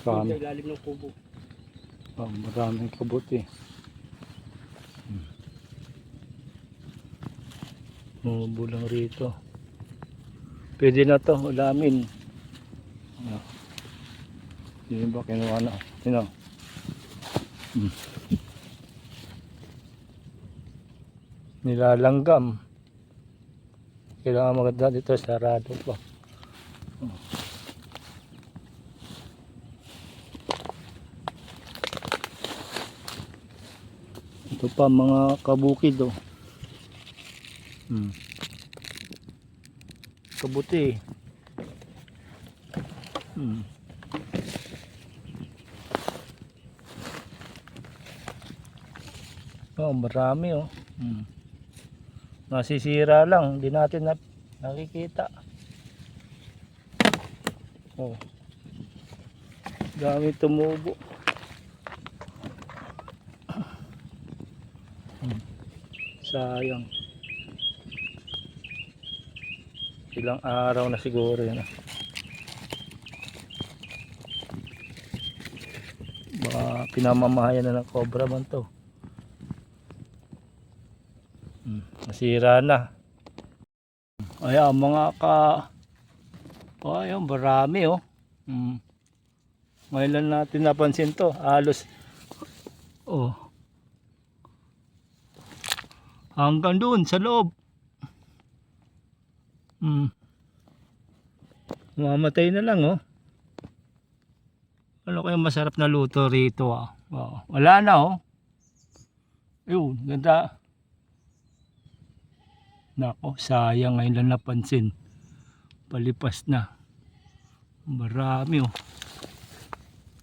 Marami. Sa ilalim ng kubo. Oh, maraming kabuti. Bulang rito. Pwede na to, ulamin. Hindi ba kinuha na? Sino? Nilalanggam. Kailangan maganda dito, sarado pa. Ito pa mga kabukid oh. Kabuti. Oh, marami oh. Nasisira lang, hindi natin nakikita. Oh. Dami tumubo. Sayang. Ilang araw na siguro yan. Baka pinamamahayan na ng cobra man to. Nasira na. Ayan mga ayan marami oh. Ngayon lang natin napansin to. Halos oh. Hanggang doon sa loob. Mamatay na lang oh. Ano kaya masarap na luto rito ah. Oh. Wala na oh. Ayun, ganda. Nako, sayang ngayon lang napansin. Palipas na. Marami oh.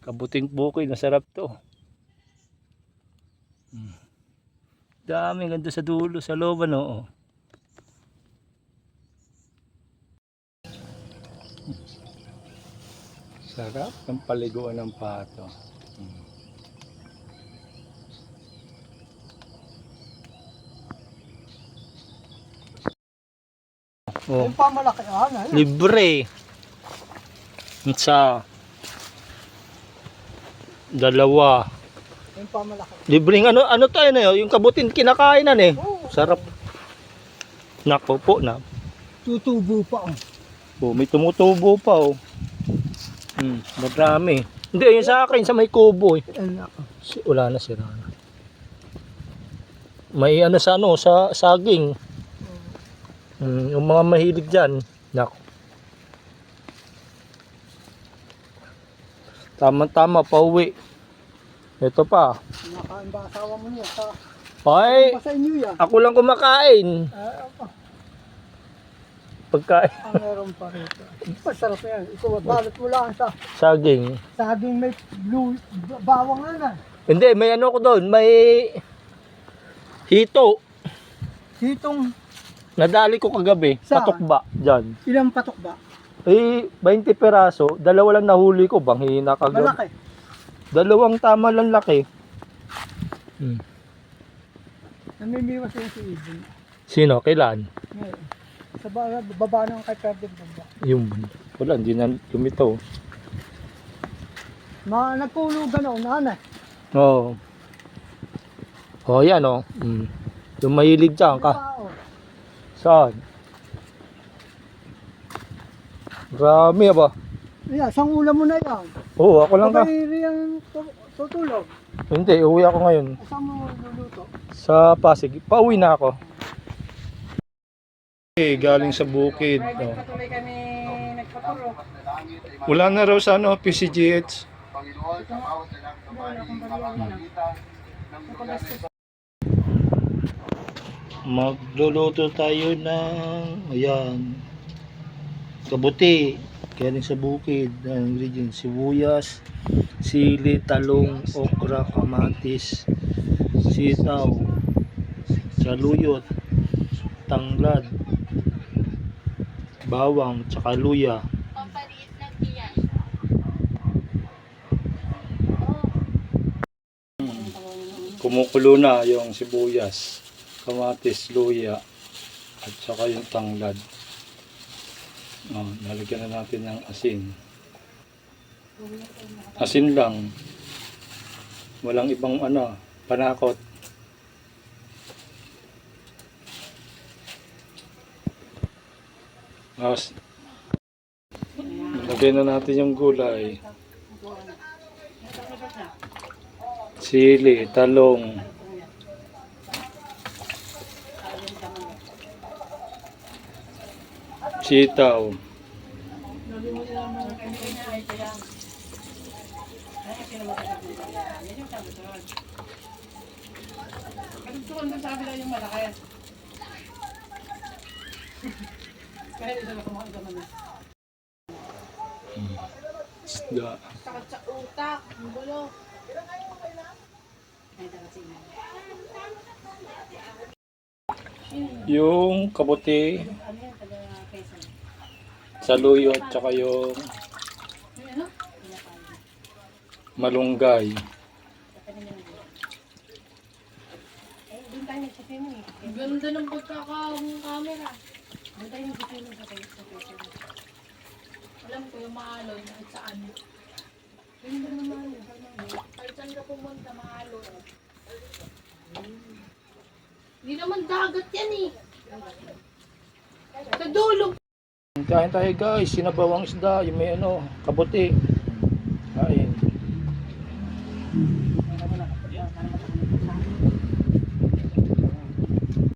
Kabuting bukid, masarap to. Dami, ganda sa dulo, sa loob ano oh. Sarap ng paliguan ng pato. Oh. Yung pamalaki Libre. Sa dalawa. Yung pamalaki. Libreng ano tayo na yun? Yung kabutin kinakainan eh. Oh. Sarap. Nako po na. Tutubo pa oh. Oh, may tumutubo pa oh. Marami. Hindi, yun sa akin, sa may kubo eh. Wala na, sira na. May ano sa sa saging. Yung mga mahilig dyan. Nako. Tama-tama, pauwi. Ito pa. Nakain ba asawa mo niya? Ay, Sa inyo yan. ako lang kumakain. Pagkain. Meron pa rito. Masarap yan. Ito, balot mo lang sa Saging. saging may blue, bawang na. Hindi, may ano ko doon. May hito. Hitong, Nadali ko kagabi. Saan? Patukba. Dyan. ilang patok ba? 20 peraso. Dalawa lang nahuli ko. Banghina kagabi. Malaki. Dalawang tama lang laki. Namimiwas yung si Ibon. Sino? Kailan? Ngayon. Sa baba ng kay Ferdinand baba. Yung wala, hindi na lumitaw. Nagkulugan ako, nanay. Oo. Oh, yan oh. Yung mahilig dyan ka. Saan? Marami ba? Yeah, sang ulam mo na yan. Oo, ako lang ka. Pagkairi ang tutulog. Hindi, uwi ako ngayon. Saan mo luluto? Sa Pasig. Pauwi na ako. Galing sa bukid. Oh. Patuloy kami nagpatulog. Wala na raw sa PCGH. Magluluto tayo ng ayan, kabuti. Galing sa bukid. Ang ingredients, sibuyas, sili, talong, okra, kamatis, sitaw, saluyot, tanglad, bawang, tsaka luya. Kumukulo na yung sibuyas, kamatis, luya, at saka yung tanglad. Nalagyan na natin ng asin. Asin lang. Walang ibang ano, panakot. Tapos, lagyan na natin yung gulay. Sili, talong. Sitaw. Isda. Sakit sa utak, ang gulo. Yung kabuti, saluyo at saka yung malunggay. Ang ganda ng pagkaka-camera. Doon tayo nagpipilong sa tayo sa picture. Alam ko yung maalon kahit saan. Ganda naman yun. Kahit saan ka pumunta, maalon. Hindi naman dagat yan eh. Sa dulo. Kain tayo guys, sinabawang isda, yung may ano, kabuti.